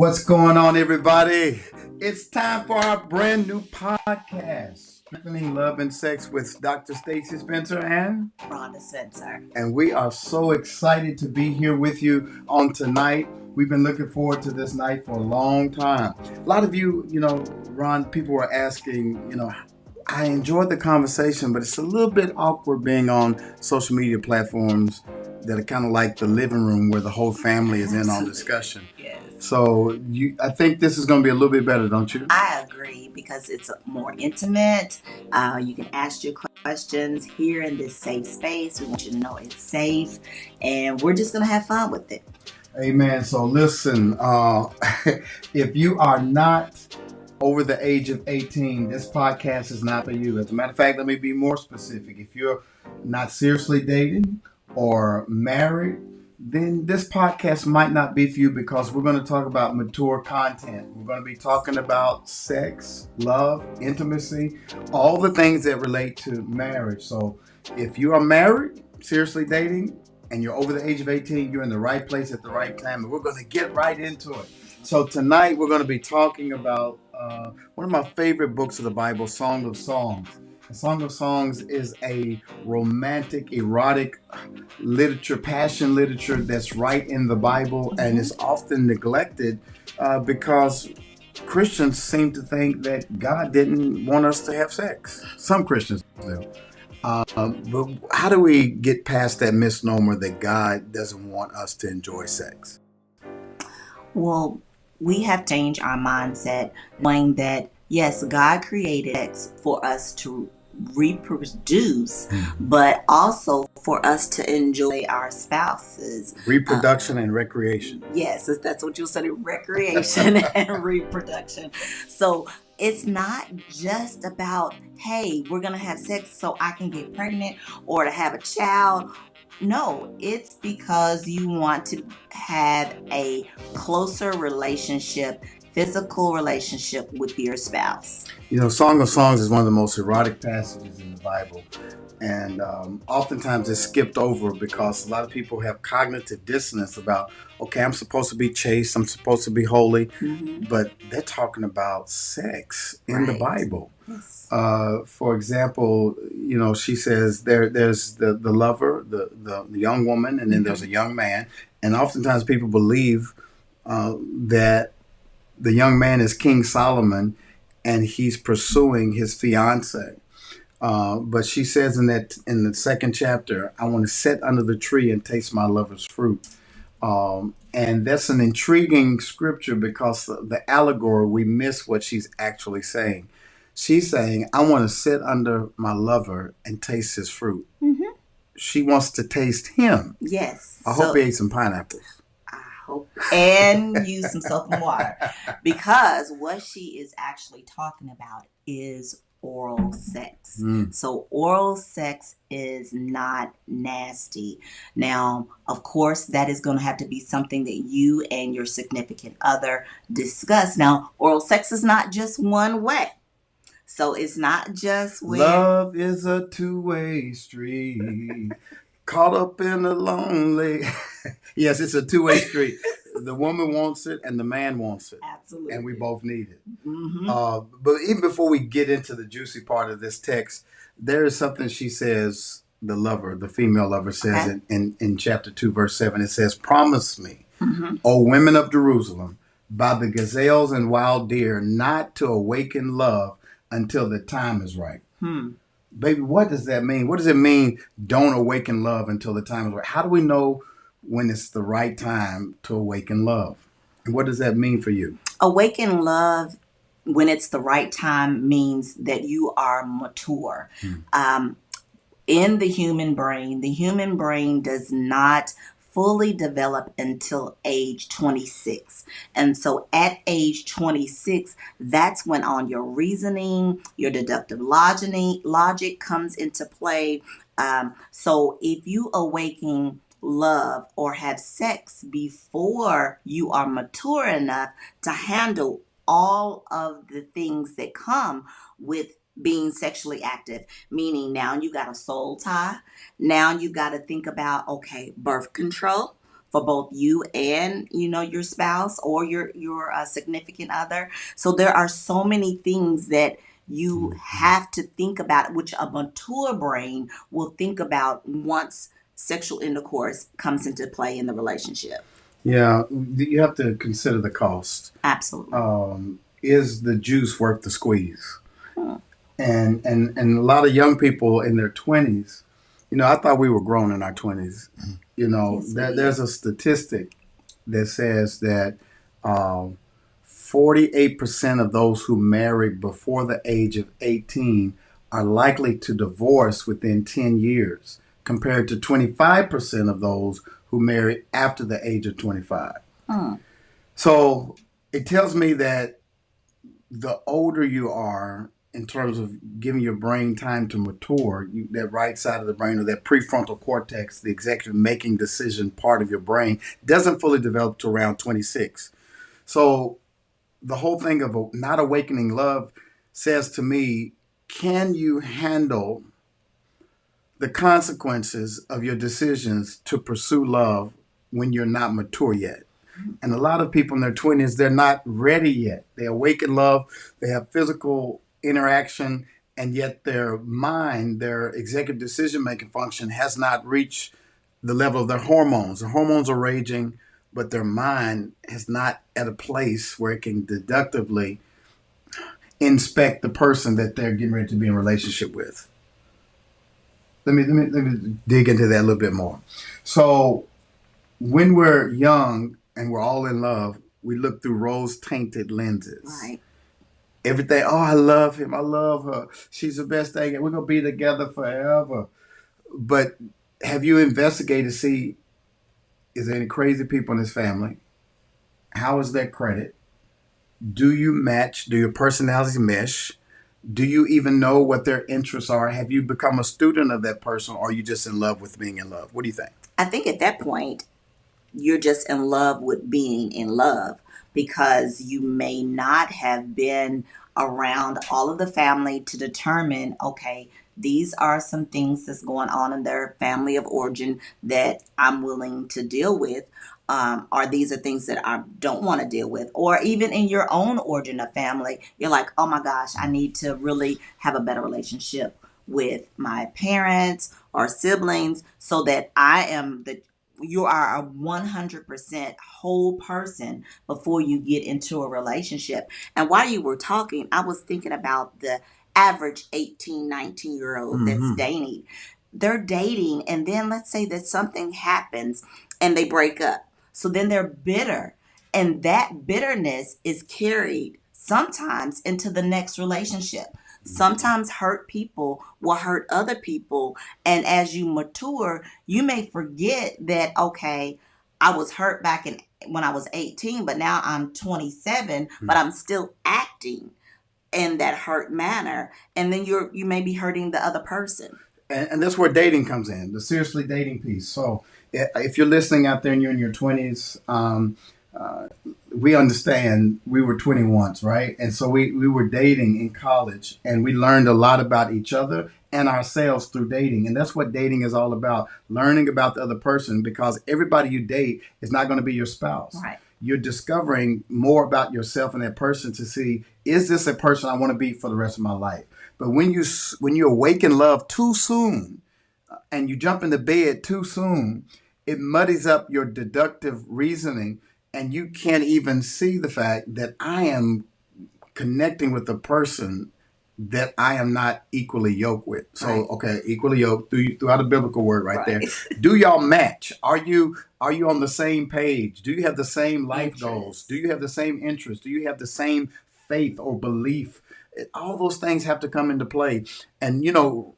What's going on, everybody? It's time for our brand new podcast, Strengthening Love and Sex with Dr. Stacy Spencer and Rhonda Spencer. we are so excited to be here with you on tonight. We've been looking forward to this night for a long time. A lot of you, Ron, people were asking, I enjoyed the conversation, but it's a little bit awkward being on social media platforms that are kind of like the living room where the whole family is in on discussion. Yes. So I think this is going to be a little bit better, don't you? I agree because it's more intimate. You can ask your questions here in this safe space. We want you to know it's safe, and we're just going to have fun with it. Amen. So listen, if you are not over the age of 18, this podcast is not for you. As a matter of fact, let me be more specific. If you're not seriously dating or married, then this podcast might not be for you because we're going to talk about mature content. We're going to be talking about sex, love, intimacy, all the things that relate to marriage. So if you are married, seriously dating, and you're over the age of 18, you're in the right place at the right time, and we're going to get right into it. So tonight we're going to be talking about one of my favorite books of the Bible, Song of Songs. The Song of Songs is a romantic, erotic literature, passion literature that's right in the Bible and is often neglected because Christians seem to think that God didn't want us to have sex. Some Christians do. But how do we get past that misnomer that God doesn't want us to enjoy sex? Well, we have to change our mindset, knowing that, yes, God created sex for us to reproduce, but also for us to enjoy our spouses. Reproduction and recreation. Yes, that's what you said, recreation and reproduction. So it's not just about, hey, we're going to have sex so I can get pregnant or to have a child. No, it's because you want to have a closer relationship, physical relationship with your spouse. Song of Songs is one of the most erotic passages in the Bible. And oftentimes it's skipped over because a lot of people have cognitive dissonance about, okay, I'm supposed to be chaste, I'm supposed to be holy, but they're talking about sex in the Bible. Yes. For example, she says there's the lover, the young woman, and then there's a young man. And oftentimes people believe that the young man is King Solomon and he's pursuing his fiance. But she says in the second chapter, I want to sit under the tree and taste my lover's fruit. And that's an intriguing scripture because the allegory, we miss what she's actually saying. She's saying, I want to sit under my lover and taste his fruit. Mm-hmm. She wants to taste him. Yes. I hope he ate some pineapples. And use some soap and water, because what she is actually talking about is oral sex. So oral sex is not nasty. Now, of course, that is going to have to be something that you and your significant other discuss. Now, oral sex is not just one way. So it's not just when love is a two-way street. Caught up in a lonely. Yes, it's a two-way street. The woman wants it and the man wants it. Absolutely. And we both need it. But even before we get into the juicy part of this text, there is something she says, the lover, the female lover says in chapter 2, verse 7, it says, promise me, O women of Jerusalem, by the gazelles and wild deer, not to awaken love until the time is right. Baby, what does that mean? What does it mean, don't awaken love until the time is right? How do we know when it's the right time to awaken love? And what does that mean for you? Awaken love when it's the right time means that you are mature. In the human brain does not fully develop until age 26. And so at age 26, that's when all your reasoning, your deductive logic comes into play. So if you awaken love or have sex before you are mature enough to handle all of the things that come with being sexually active, meaning now you got a soul tie. Now you got to think about, okay, birth control. for both you and your spouse or your significant other. So there are so many things that you have to think about, which a mature brain will think about once sexual intercourse comes into play in the relationship. Yeah, you have to consider the cost. Absolutely. Is the juice worth the squeeze? Hmm. And a lot of young people in their 20s, I thought we were grown in our 20s. Yes, There's a statistic that says that 48% of those who married before the age of 18 are likely to divorce within 10 years, compared to 25% of those who married after the age of 25. Hmm. So it tells me that the older you are, in terms of giving your brain time to mature, that right side of the brain, or that prefrontal cortex, the executive making decision part of your brain, doesn't fully develop to around 26. So the whole thing of not awakening love says to me, can you handle the consequences of your decisions to pursue love when you're not mature yet? And a lot of people in their 20s, they're not ready yet. They awaken love, they have physical interaction, and yet their mind, their executive decision making function, has not reached the level of their hormones. The hormones are raging, but their mind is not at a place where it can deductively inspect the person that they're getting ready to be in a relationship with. Let me dig into that a little bit more. So when we're young and we're all in love, we look through rose-tainted lenses. Right. Everything, oh, I love him, I love her, she's the best thing, and we're going to be together forever. But have you investigated to see, is there any crazy people in this family? How is their credit? Do you match? Do your personalities mesh? Do you even know what their interests are? Have you become a student of that person, or are you just in love with being in love? What do you think? I think at that point, you're just in love with being in love, because you may not have been around all of the family to determine, okay, these are some things that's going on in their family of origin that I'm willing to deal with. Or these are things that I don't want to deal with. Or even in your own origin of family, you're like, oh my gosh, I need to really have a better relationship with my parents or siblings, so that you are a 100% whole person before you get into a relationship. And while you were talking, I was thinking about the average 18, 19-year-old that's dating. They're dating, and then let's say that something happens and they break up. So then they're bitter. And that bitterness is carried sometimes into the next relationship. Sometimes hurt people will hurt other people. And as you mature, you may forget that, okay, I was hurt back when I was 18, but now I'm 27, but I'm still acting in that hurt manner. And then you may be hurting the other person. And that's where dating comes in, the seriously dating piece. So if you're listening out there and you're in your 20s, we understand we were 21s, right? And so we were dating in college, and we learned a lot about each other and ourselves through dating. And that's what dating is all about, learning about the other person, because everybody you date is not going to be your spouse. Right. You're discovering more about yourself and that person to see, is this a person I want to be for the rest of my life? But when you awaken love too soon, and you jump into bed too soon, it muddies up your deductive reasoning, and you can't even see the fact that I am connecting with a person that I am not equally yoked with. So, Right. okay, equally yoked, throughout the biblical word right there. Do y'all match? Are you on the same page? Do you have the same life goals? Do you have the same interests? Do you have the same faith or belief? All those things have to come into play. And you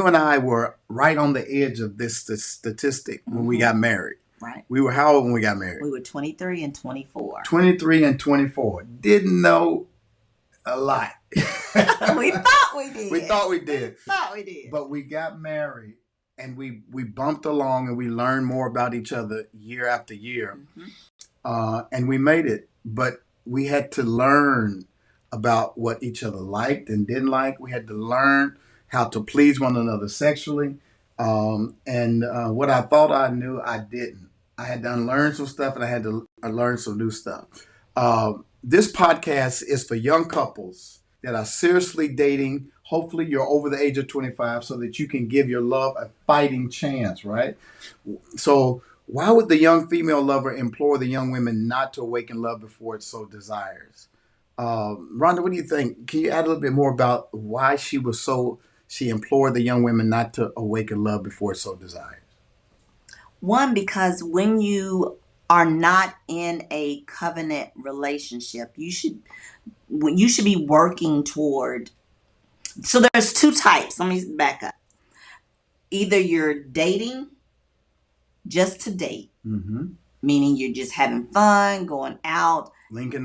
and I were right on the edge of this statistic when we got married. Right. We were how old when we got married? We were 23 and 24. 23 and 24. Didn't know a lot. We thought we did. We thought we did. Thought we did. But we got married, and we bumped along, and we learned more about each other year after year. And we made it. But we had to learn about what each other liked and didn't like. We had to learn how to please one another sexually. And what I thought I knew, I didn't. I had to unlearn some stuff, and I had to learn some new stuff. This podcast is for young couples that are seriously dating. Hopefully, you're over the age of 25 so that you can give your love a fighting chance, right? So, why would the young female lover implore the young women not to awaken love before it so desires? Rhonda, what do you think? Can you add a little bit more about why she implored the young women not to awaken love before it so desires? One, because when you are not in a covenant relationship, you should be working toward. So there's two types. Let me back up. Either you're dating just to date, meaning you're just having fun, going out, linking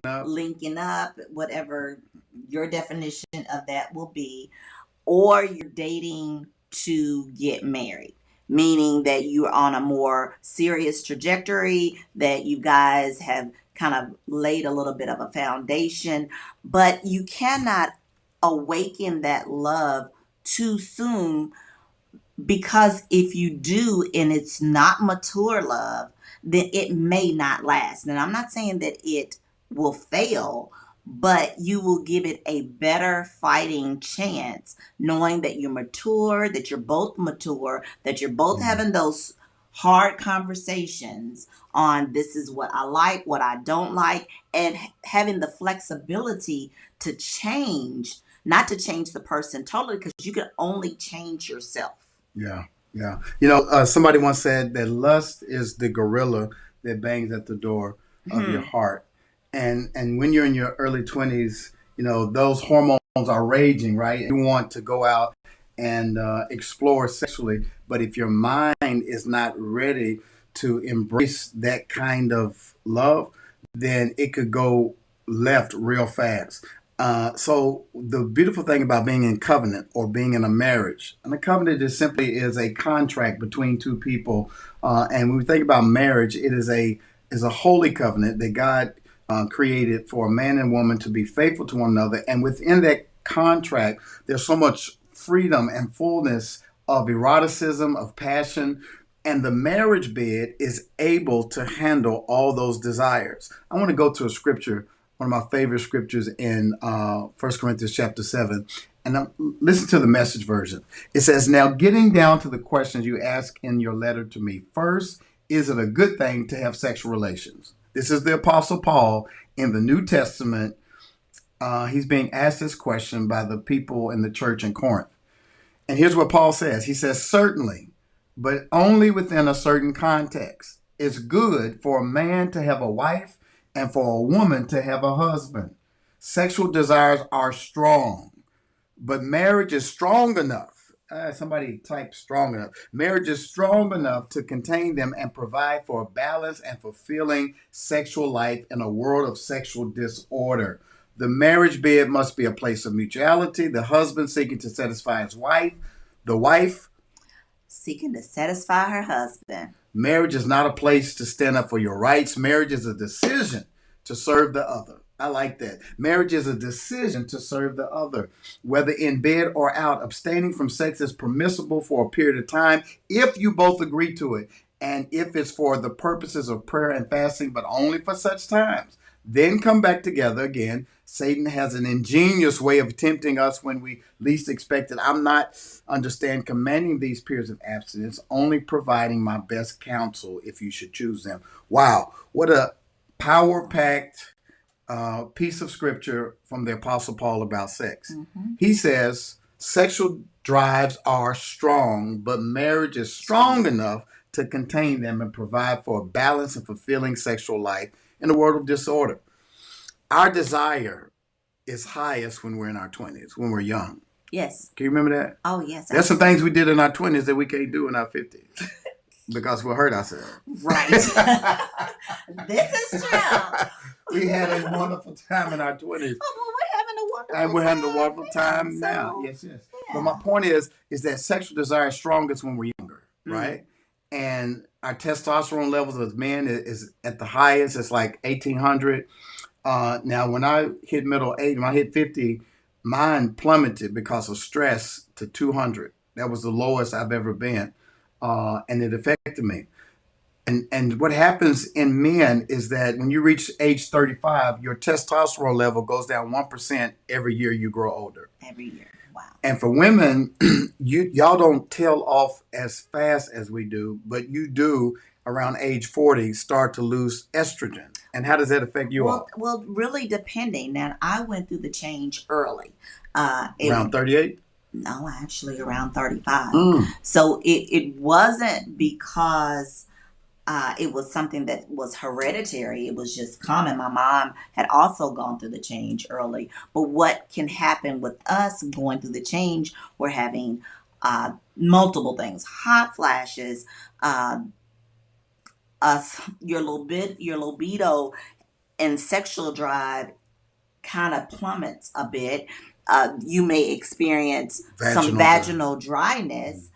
up, whatever your definition of that will be, or you're dating to get married, meaning that you're on a more serious trajectory, that you guys have kind of laid a little bit of a foundation, but you cannot awaken that love too soon, because if you do and it's not mature love, then it may not last. And I'm not saying that it will fail, but you will give it a better fighting chance, knowing that you're mature, that you're both mature, that you're both having those hard conversations on this is what I like, what I don't like, and having the flexibility to change, not to change the person totally, because you can only change yourself. Yeah, yeah. Somebody once said that lust is the gorilla that bangs at the door of your heart. And when you're in your early 20s, those hormones are raging, right? You want to go out and explore sexually. But if your mind is not ready to embrace that kind of love, then it could go left real fast. So the beautiful thing about being in covenant or being in a marriage, and a covenant is simply a contract between two people. And when we think about marriage, it is a holy covenant that God created for a man and woman to be faithful to one another. And within that contract, there's so much freedom and fullness of eroticism, of passion. And the marriage bed is able to handle all those desires. I want to go to a scripture, one of my favorite scriptures in 1 Corinthians chapter 7. And listen to the Message version. It says, "Now getting down to the questions you ask in your letter to me. First, is it a good thing to have sexual relations?" This is the Apostle Paul in the New Testament. He's being asked this question by the people in the church in Corinth. And here's what Paul says. He says, "Certainly, but only within a certain context. It's good for a man to have a wife and for a woman to have a husband. Sexual desires are strong, but marriage is strong enough." Somebody type strong enough. Marriage is strong enough to contain them and provide for a balanced and fulfilling sexual life in a world of sexual disorder. The marriage bed must be a place of mutuality. The husband seeking to satisfy his wife. The wife seeking to satisfy her husband. Marriage is not a place to stand up for your rights. Marriage is a decision to serve the other. I like that. Marriage is a decision to serve the other. Whether in bed or out, abstaining from sex is permissible for a period of time if you both agree to it, and if it's for the purposes of prayer and fasting, but only for such times. Then come back together again. Satan has an ingenious way of tempting us when we least expect it. I'm not understand commanding these periods of abstinence, only providing my best counsel if you should choose them. Wow, what a power-packed piece of scripture from the Apostle Paul about sex. He says, sexual drives are strong, but marriage is strong enough to contain them and provide for a balanced and fulfilling sexual life in a world of disorder. Our desire is highest when we're in our 20s, when we're young. Yes. Can you remember that? Oh, yes. There's some things we did in our 20s that we can't do in our 50s because we'll hurt ourselves. Right. This is true. We had a wonderful time in our 20s. Oh, well, we're having a wonderful time. And we're having a wonderful time now. Yes. Yeah. But my point is that sexual desire is strongest when we're younger, right? And our testosterone levels as men is at the highest. It's like 1800. Now, when I hit middle age, when I hit 50, mine plummeted because of stress to 200. That was the lowest I've ever been. And it affected me. And what happens in men is that when you reach age 35, your testosterone level goes down 1% every year you grow older. Every year. Wow. And for women, y'all don't tail off as fast as we do, but you do around age 40 start to lose estrogen. And how does that affect you all? Well, really depending. Now, I went through the change early. Around 38? No, actually around 35. Mm. So it wasn't because it was something that was hereditary. It was just common. My mom had also gone through the change early. But what can happen with us going through the change, we're having multiple things, hot flashes, your libido and sexual drive kind of plummets a bit. You may experience some vaginal dryness.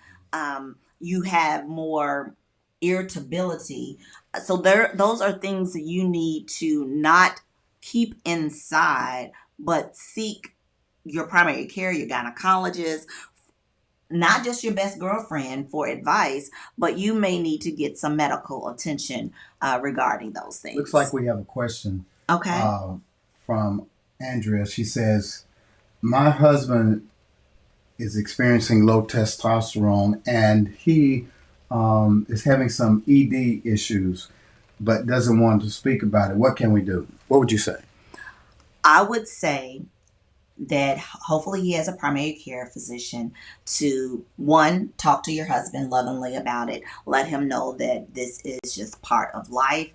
You have more irritability. So those are things that you need to not keep inside, but seek your primary care, your gynecologist, not just your best girlfriend for advice, but you may need to get some medical attention regarding those things. Looks like we have a question. Okay. From Andrea. She says, my husband is experiencing low testosterone and he is having some ED issues, but doesn't want to speak about it. What can we do? What would you say? I would say that hopefully he has a primary care physician to, one, talk to your husband lovingly about it. Let him know that this is just part of life.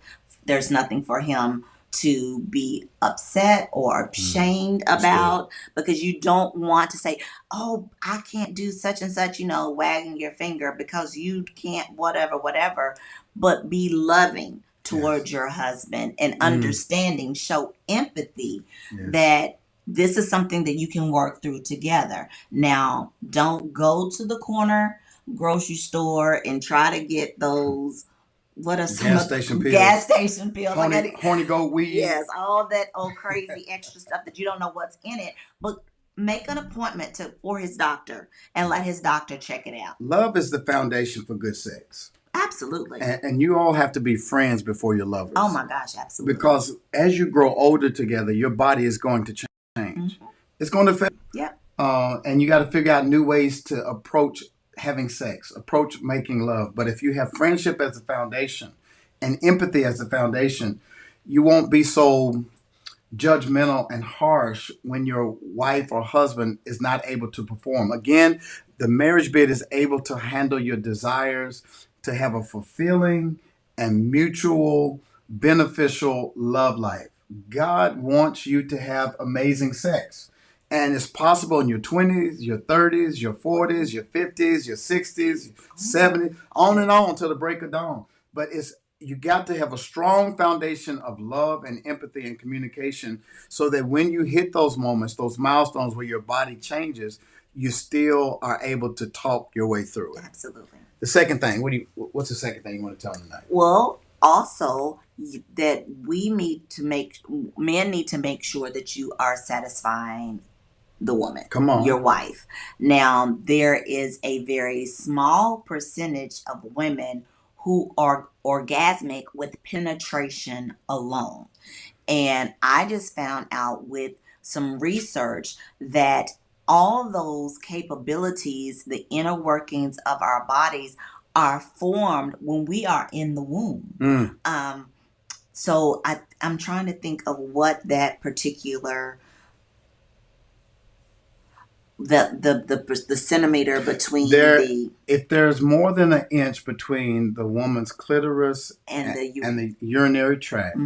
There's nothing for him to be upset or ashamed about, because you don't want to say, oh, I can't do such and such, wagging your finger because you can't, whatever, but be loving towards your husband and understanding, show empathy that this is something that you can work through together. Now, don't go to the corner grocery store and try to get those, what are some gas station pills? Gas station pills. Horny goat weed. Yes, all that old crazy extra stuff that you don't know what's in it. But make an appointment for his doctor and let his doctor check it out. Love is the foundation for good sex. Absolutely. And you all have to be friends before you're lovers. Oh my gosh, absolutely. Because as you grow older together, your body is going to change. Mm-hmm. It's going to affect. Yeah. And you got to figure out new ways to approach having sex, approach making love. But if you have friendship as a foundation and empathy as a foundation, you won't be so judgmental and harsh when your wife or husband is not able to perform. Again, the marriage bed is able to handle your desires to have a fulfilling and mutual beneficial love life. God wants you to have amazing sex. And it's possible in your 20s, your 30s, your 40s, your 50s, your 60s, 70s, on and on till the break of dawn. But you got to have a strong foundation of love and empathy and communication so that when you hit those moments, those milestones where your body changes, you still are able to talk your way through it. Absolutely. The second thing, what's the second thing you want to tell them tonight? Well, also that men need to make sure that you are satisfying the woman, come on, your wife. Now, there is a very small percentage of women who are orgasmic with penetration alone. And I just found out with some research that all those capabilities, the inner workings of our bodies, are formed when we are in the womb. So I'm trying to think of what that particular the centimeter between if there's more than an inch between the woman's clitoris and the urinary tract,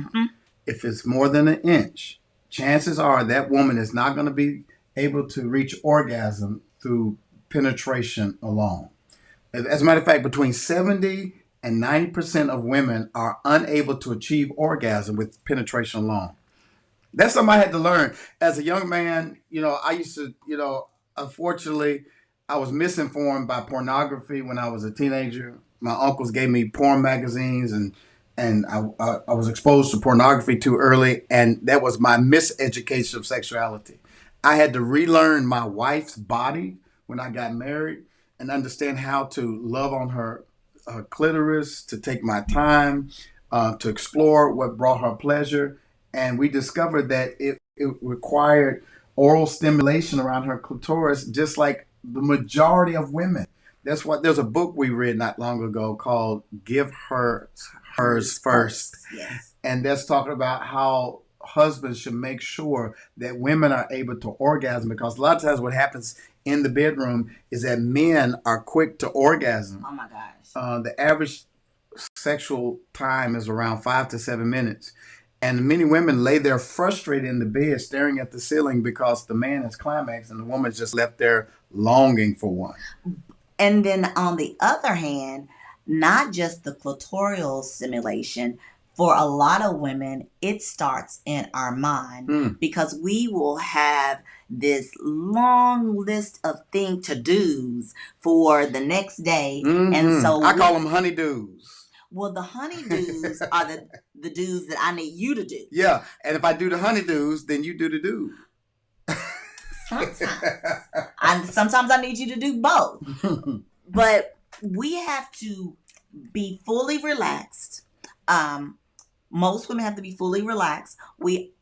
if it's more than an inch, chances are that woman is not going to be able to reach orgasm through penetration alone. As a matter of fact, between 70 and 90% of women are unable to achieve orgasm with penetration alone. That's something I had to learn. As a young man, I used to, unfortunately, I was misinformed by pornography when I was a teenager. My uncles gave me porn magazines and I was exposed to pornography too early, and that was my miseducation of sexuality. I had to relearn my wife's body when I got married and understand how to love on her clitoris, to take my time, to explore what brought her pleasure. And we discovered that it required oral stimulation around her clitoris, just like the majority of women. That's what there's a book we read not long ago called Give Her Hers First. Yes. And that's talking about how husbands should make sure that women are able to orgasm, because a lot of times what happens in the bedroom is that men are quick to orgasm. Oh my gosh. The average sexual time is around 5 to 7 minutes. And many women lay there frustrated in the bed staring at the ceiling because the man has climaxed and the woman's just left there longing for one. And then on the other hand, not just the clitoral stimulation, for a lot of women, it starts in our mind because we will have this long list of to-dos for the next day. And so I call them honeydews. Well, the honeydews are the do's that I need you to do. Yeah, and if I do the honeydews, then you do the do. Sometimes I need you to do both. But we have to be fully relaxed. Most women have to be fully relaxed.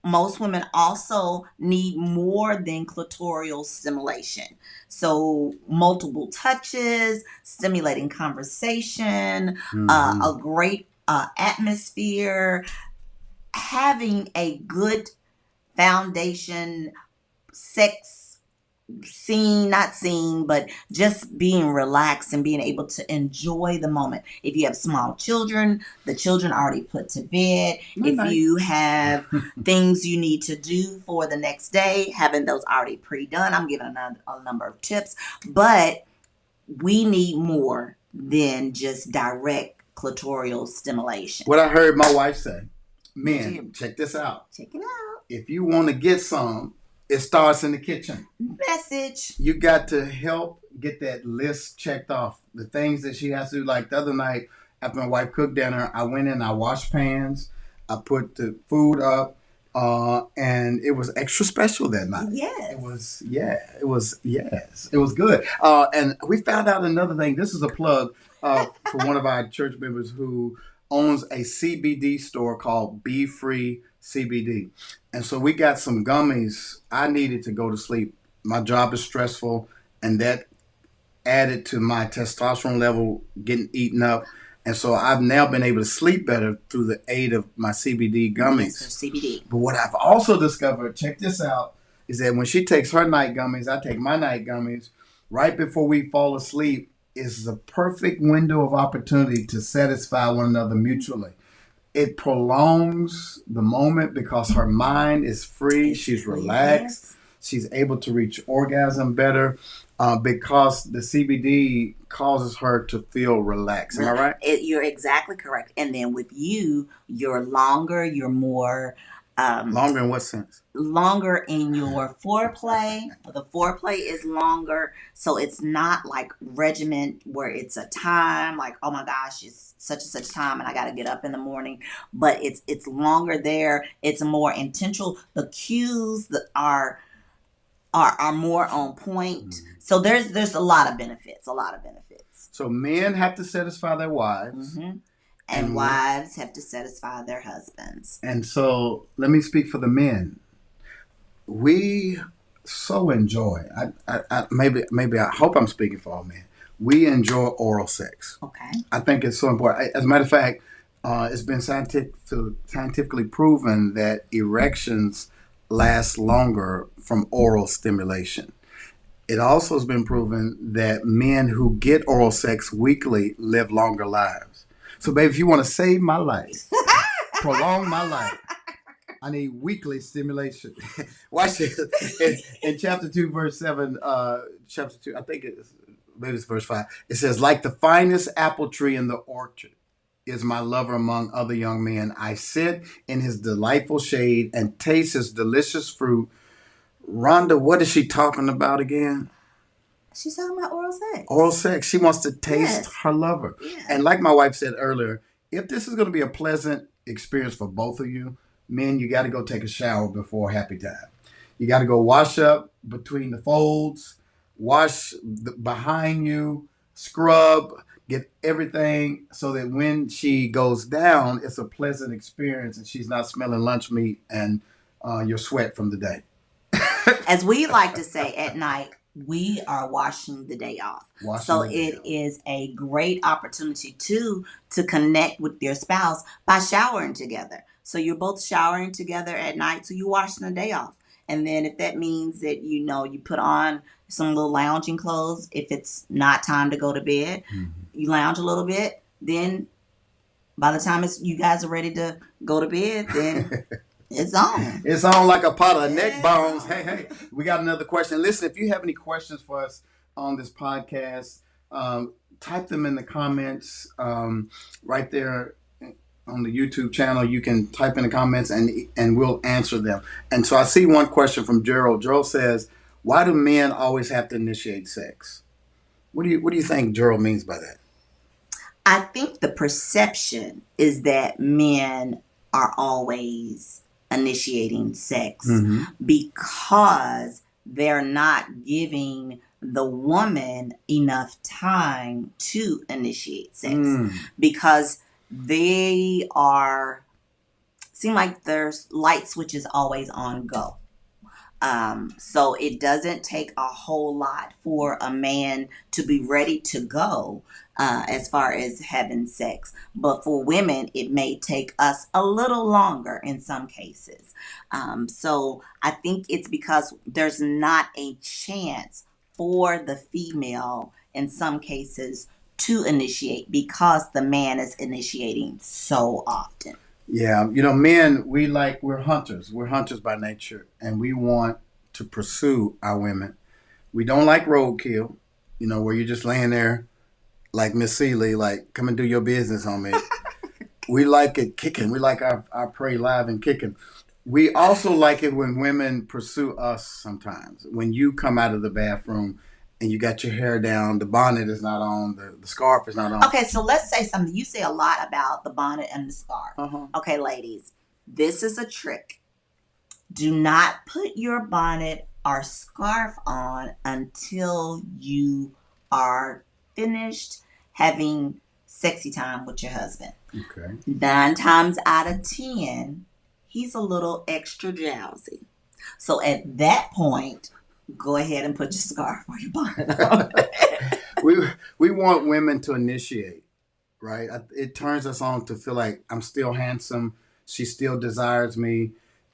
Most women also need more than clitoral stimulation. So multiple touches, stimulating conversation, a great atmosphere, having a good foundation, sex not seen, but just being relaxed and being able to enjoy the moment. If you have small children, the children are already put to bed. If you have things you need to do for the next day, having those already pre-done. I'm giving a number of tips, but we need more than just direct clitoral stimulation. What I heard my wife say, men, check this out. Check it out. If you want to get some, it starts in the kitchen. Message. You got to help get that list checked off. The things that she has to do. Like the other night, after my wife cooked dinner, I went in, I washed pans, I put the food up, and it was extra special that night. Yes. It was good. And we found out another thing. This is a plug for one of our church members who owns a CBD store called Be Free CBD. And so we got some gummies. I needed to go to sleep. My job is stressful, and that added to my testosterone level getting eaten up. And so I've now been able to sleep better through the aid of my CBD gummies. Yes, CBD. But what I've also discovered, check this out, is that when she takes her night gummies, I take my night gummies. Right before we fall asleep is the perfect window of opportunity to satisfy one another mutually. It prolongs the moment because her mind is free. She's relaxed. Yes. She's able to reach orgasm better because the CBD causes her to feel relaxed. Am I right? You're exactly correct. And then with you, you're longer, you're more... longer in what sense? Longer in your foreplay. The foreplay is longer, so it's not like regiment where it's a time like, oh my gosh, it's such and such time and I got to get up in the morning. But it's longer there. It's more intentional. The cues that are more on point. Mm-hmm. So there's a lot of benefits. So men have to satisfy their wives. Mm-hmm. And wives have to satisfy their husbands. And so let me speak for the men. We so enjoy, maybe I hope I'm speaking for all men. We enjoy oral sex. Okay. I think it's so important. As a matter of fact, it's been scientifically proven that erections last longer from oral stimulation. It also has been proven that men who get oral sex weekly live longer lives. So, babe, if you want to save my life, prolong my life, I need weekly stimulation. Watch this. In chapter 2, verse 7, chapter 2, I think maybe it's verse 5. It says, like the finest apple tree in the orchard is my lover among other young men. I sit in his delightful shade and taste his delicious fruit. Rhonda, what is she talking about again? She's talking about oral sex. Oral sex. She wants to taste her lover. Yeah. And like my wife said earlier, if this is going to be a pleasant experience for both of you, men, you got to go take a shower before happy time. You got to go wash up between the folds, wash behind you, scrub, get everything so that when she goes down, it's a pleasant experience and she's not smelling lunch meat and your sweat from the day. As we like to say at night, we are washing the day off. So it is a great opportunity to connect with your spouse by showering together. So you're both showering together at night, so you're washing the day off. And then if that means that you put on some little lounging clothes, if it's not time to go to bed, you lounge a little bit. Then by the time you guys are ready to go to bed, then it's on. It's on like a pot of neck bones. Hey, we got another question. Listen, if you have any questions for us on this podcast, type them in the comments right there on the YouTube channel. You can type in the comments and we'll answer them. And so I see one question from Gerald. Gerald says, why do men always have to initiate sex? What do you think Gerald means by that? I think the perception is that men are always initiating sex because they're not giving the woman enough time to initiate sex because they seem like their light switch is always on go. So it doesn't take a whole lot for a man to be ready to go as far as having sex. But for women, it may take us a little longer in some cases. So I think it's because there's not a chance for the female in some cases to initiate because the man is initiating so often. Yeah, men, we're hunters. We're hunters by nature, and we want to pursue our women. We don't like roadkill, where you're just laying there like Miss Seeley, like, come and do your business on me. We like it kicking. We like our prey live and kicking. We also like it when women pursue us sometimes. When you come out of the bathroom and you got your hair down, the bonnet is not on, the scarf is not on. Okay, so let's say something. You say a lot about the bonnet and the scarf. Okay, ladies, this is a trick. Do not put your bonnet or scarf on until you are finished having sexy time with your husband. Okay. 9 times out of 10, he's a little extra drowsy. So at that point, go ahead and put your scarf or your bonnet on. we want women to initiate, right? It turns us on to feel like I'm still handsome. She still desires me.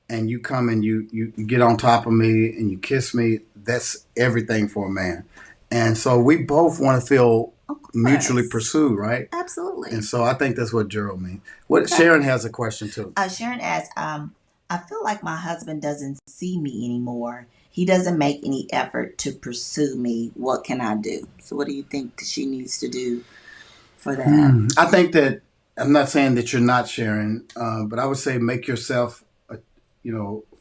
And you come and you get on top of me and you kiss me. That's everything for a man. And so we both want to feel mutually pursued, right? Absolutely. And so I think that's what Gerald means. Sharon has a question too. Sharon asks, I feel like my husband doesn't see me anymore. He doesn't make any effort to pursue me. What can I do? So what do you think she needs to do for that? I think that, I'm not saying that you're not Sharon, but I would say make yourself,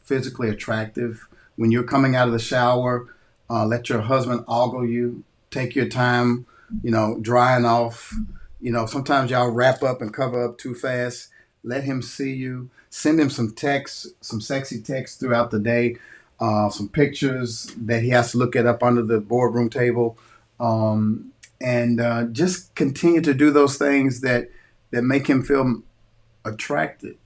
physically attractive. When you're coming out of the shower, let your husband ogle you. Take your time, drying off. Sometimes y'all wrap up and cover up too fast. Let him see you. Send him some texts, some sexy texts throughout the day. Some pictures that he has to look at up under the boardroom table. And just continue to do those things that make him feel attractive.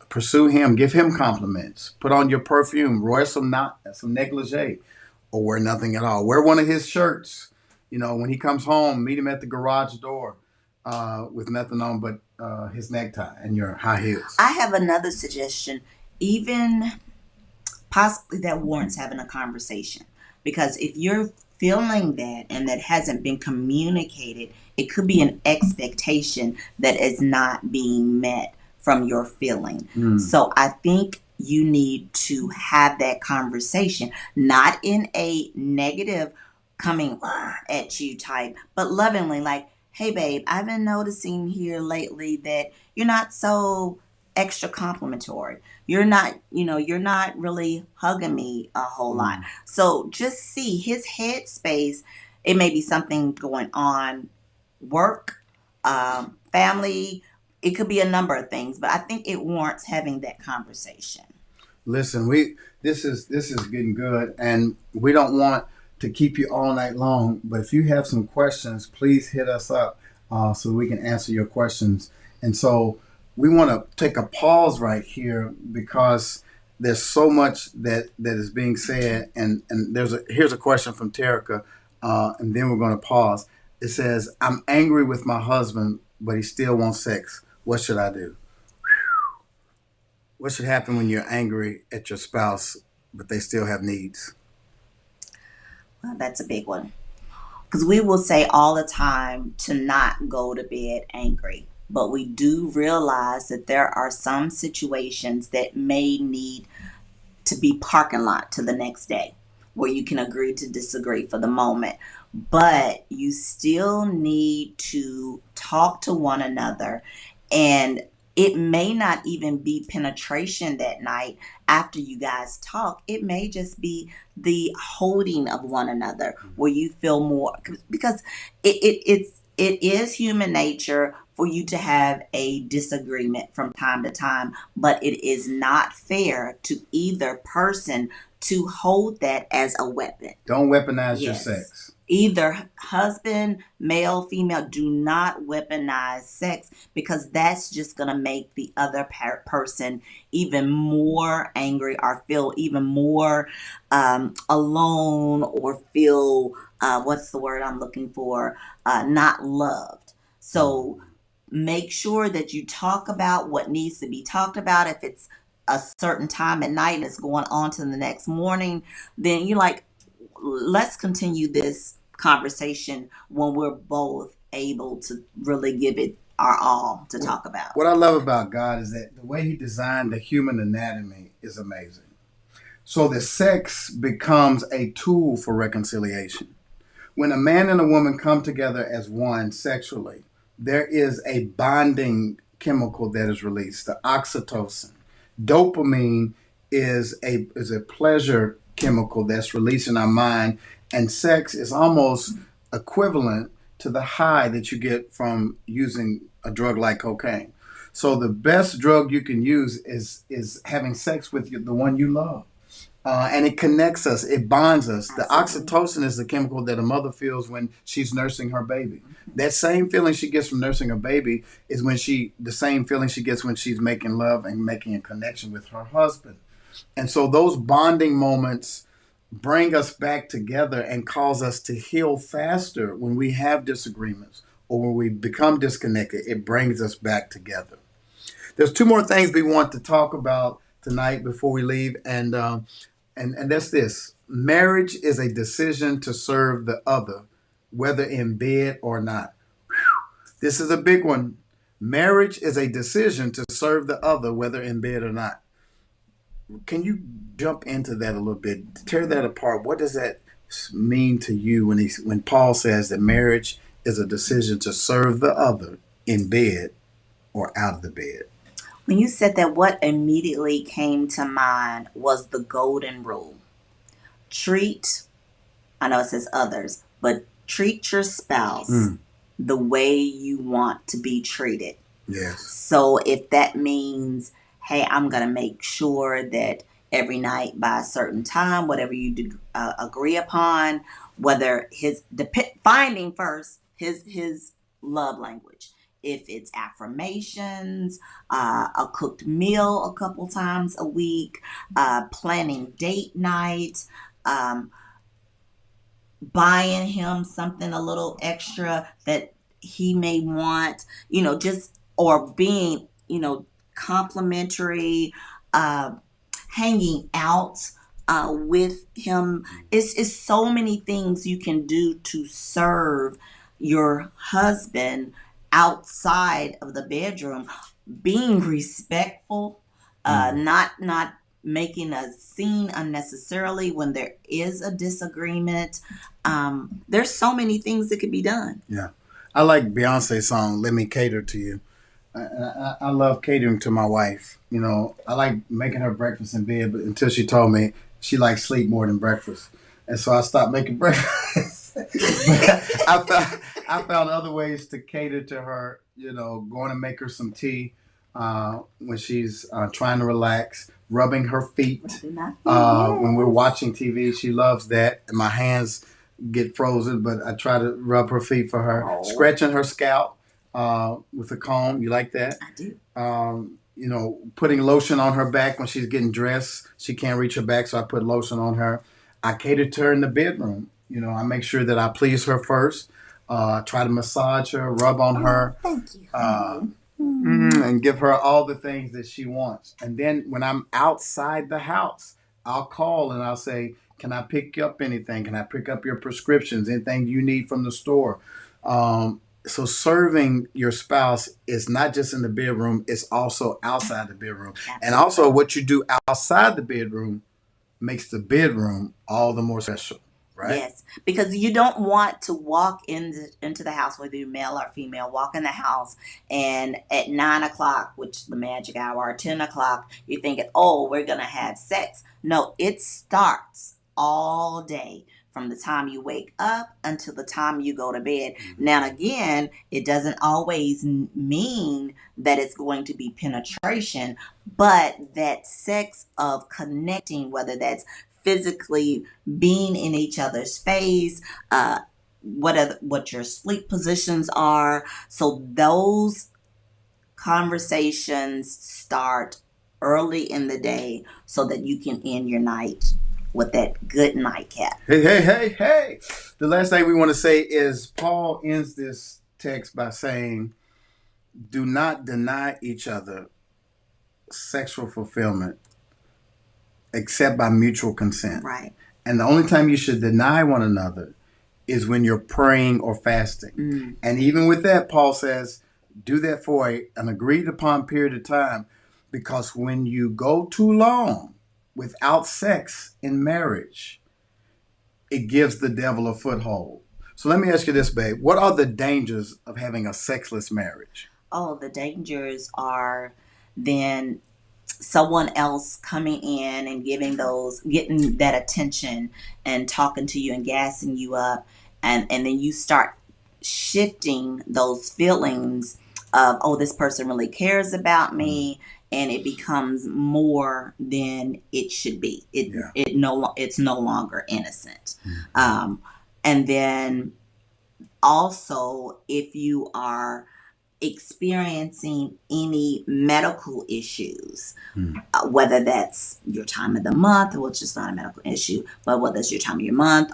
Pursue him, give him compliments, put on your perfume, wear some negligee, or wear nothing at all. Wear one of his shirts. When he comes home, meet him at the garage door with nothing on but his necktie and your high heels. I have another suggestion, even possibly that warrants having a conversation, because if you're feeling that and that hasn't been communicated, it could be an expectation that is not being met from your feeling. So I think you need to have that conversation, not in a negative coming at you type, but lovingly, like, hey babe, I've been noticing here lately that you're not so extra complimentary. You're not really hugging me a whole lot. So just see his headspace. It may be something going on, work, family. It could be a number of things, but I think it warrants having that conversation. Listen, this is getting good, and we don't want to keep you all night long. But if you have some questions, please hit us up so we can answer your questions. And so we want to take a pause right here because there's so much that is being said. And here's a question from Terica, and then we're going to pause. It says, I'm angry with my husband, but he still wants sex. What should I do? What should happen when you're angry at your spouse, but they still have needs? Well, that's a big one. Because we will say all the time to not go to bed angry. But we do realize that there are some situations that may need to be parking lot to the next day where you can agree to disagree for the moment. But you still need to talk to one another, and it may not even be penetration that night after you guys talk. It may just be the holding of one another where you feel more, because it is human nature for you to have a disagreement from time to time, but it is not fair to either person to hold that as a weapon. Don't weaponize your sex. Either husband, male, female, do not weaponize sex, because that's just going to make the other person even more angry or feel even more alone, or feel, what's the word I'm looking for, not loved. So make sure that you talk about what needs to be talked about. If it's a certain time at night and it's going on to the next morning, then you're like, let's continue this conversation when we're both able to really give it our all to talk about. What I love about God is that the way he designed the human anatomy is amazing. So the sex becomes a tool for reconciliation. When a man and a woman come together as one sexually, there is a bonding chemical that is released, the oxytocin. Dopamine is a pleasure chemical that's released in our mind, and sex is almost equivalent to the high that you get from using a drug like cocaine. So the best drug you can use is having sex with the one you love. And it connects us, it bonds us. The oxytocin is the chemical that a mother feels when she's nursing her baby. That same feeling she gets from nursing a baby is the same feeling she gets when she's making love and making a connection with her husband. And so those bonding moments bring us back together and cause us to heal faster when we have disagreements or when we become disconnected. It brings us back together. There's two more things we want to talk about tonight before we leave, and that's this. Marriage is a decision to serve the other, whether in bed or not. This is a big one. Marriage is a decision to serve the other, whether in bed or not. Can you jump into that a little bit? Tear that apart. What does that mean to you when Paul says that marriage is a decision to serve the other in bed or out of the bed? When you said that, what immediately came to mind was the golden rule. I know it says others, but treat your spouse the way you want to be treated. Yes. So if that means, hey, I'm going to make sure that every night by a certain time, whatever you agree upon, whether finding first his love language. If it's affirmations, a cooked meal a couple times a week, planning date night, buying him something a little extra that he may want, or being, complimentary, hanging out with him. It's so many things you can do to serve your husband outside of the bedroom. Being respectful, not making a scene unnecessarily when there is a disagreement. There's so many things that could be done. Yeah. I like Beyonce's song, Let Me Cater to You. I love catering to my wife. I like making her breakfast in bed, but until she told me she likes sleep more than breakfast. And so I stopped making breakfast. I found other ways to cater to her, going to make her some tea when she's trying to relax, rubbing her feet when we're watching TV. She loves that. And my hands get frozen, but I try to rub her feet for her. Oh. Scratching her scalp with a comb. You like that? I do. Putting lotion on her back when she's getting dressed. She can't reach her back, so I put lotion on her. I cater to her in the bedroom. I make sure that I please her first. Try to massage her, rub on her. Thank you. And give her all the things that she wants. And then when I'm outside the house, I'll call and I'll say, can I pick up anything? Can I pick up your prescriptions? Anything you need from the store? So serving your spouse is not just in the bedroom, it's also outside the bedroom. Absolutely. And also what you do outside the bedroom makes the bedroom all the more special. Right? Yes, because you don't want to walk into the house, whether you're male or female, walk in the house and at 9 o'clock, which is the magic hour, or 10 o'clock, you're thinking, oh, we're going to have sex. No, it starts all day from the time you wake up until the time you go to bed. Now, again, it doesn't always mean that it's going to be penetration, but that sex of connecting, whether that's physically being in each other's face, what your sleep positions are. So those conversations start early in the day so that you can end your night with that good nightcap. Hey. The last thing we want to say is Paul ends this text by saying, do not deny each other sexual fulfillment except by mutual consent. Right. And the only time you should deny one another is when you're praying or fasting. And even with that, Paul says, do that for an agreed upon period of time, because when you go too long without sex in marriage, it gives the devil a foothold. So let me ask you this, babe. What are the dangers of having a sexless marriage? Oh, the dangers are then someone else coming in and getting that attention and talking to you and gassing you up, and then you start shifting those feelings of, oh, this person really cares about me, and it becomes more than it should be. It's no longer innocent. And then also, if you are experiencing any medical issues, whether that's your time of the month, which is not a medical issue, but whether it's your time of your month,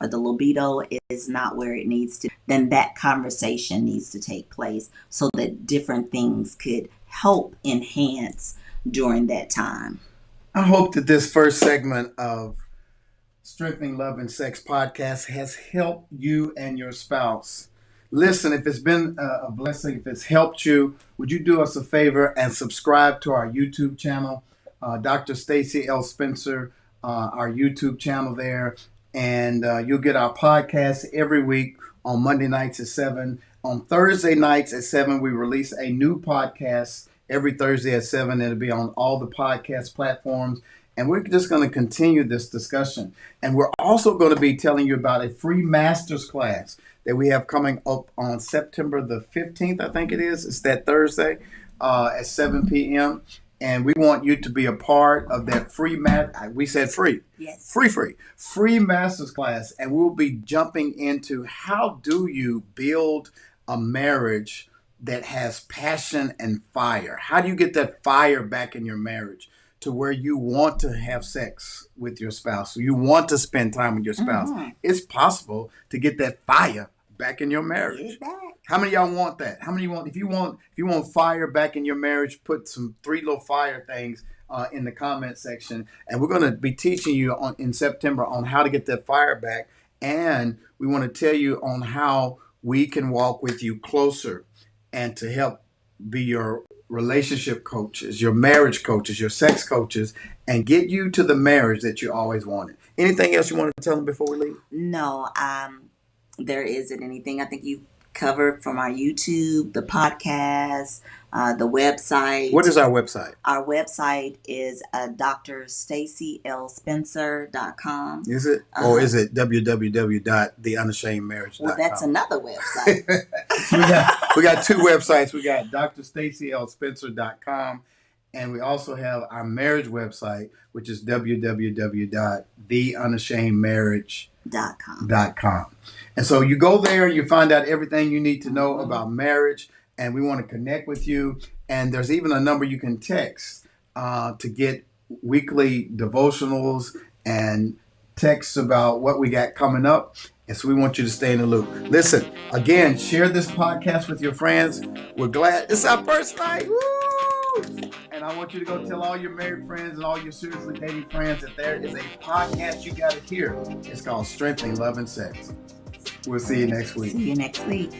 or the libido is not where it needs to, then that conversation needs to take place so that different things could help enhance during that time. I hope that this first segment of Strengthening Love and Sex podcast has helped you and your spouse. Listen, if it's been a blessing, if it's helped you, would you do us a favor and subscribe to our YouTube channel, Dr. Stacy L. Spencer, our YouTube channel there. And you'll get our podcast every week on Monday nights at 7. On Thursday nights at 7, we release a new podcast every Thursday at 7. It'll be on all the podcast platforms. And we're just going to continue this discussion. And we're also going to be telling you about a free master's class that we have coming up on September the 15th, I think it is. It's that Thursday at 7 p.m. And we want you to be a part of that we said free. Yes. Free master's class. And we'll be jumping into how do you build a marriage that has passion and fire? How do you get that fire back in your marriage to where you want to have sex with your spouse? You want to spend time with your spouse. It's possible to get that fire back in your marriage. Get it back. How many of y'all want that? How many want? If you want fire back in your marriage, put some 3 little fire things in the comment section, and we're going to be teaching you in September on how to get that fire back, and we want to tell you on how we can walk with you closer and to help be your relationship coaches, your marriage coaches, your sex coaches, and get you to the marriage that you always wanted. Anything else you want to tell them before we leave? No, there isn't anything. I think you covered from our YouTube, the podcast, the website. What is our website? Our website is drstacylspencer.com. Is it? Or is it www.theunashamedmarriage.com? Well, that's another website. we got 2 websites. We got drstacylspencer.com And we also have our marriage website, which is www.theunashamedmarriage.com. .com. And so you go there, you find out everything you need to know about marriage, and we want to connect with you. And there's even a number you can text to get weekly devotionals and texts about what we got coming up. And so we want you to stay in the loop. Listen, again, share this podcast with your friends. We're glad it's our first night. Woo! And I want you to go tell all your married friends and all your seriously dating friends that there is a podcast you got to hear. It's called Strengthening Love and Sex. We'll see you next week. See you next week.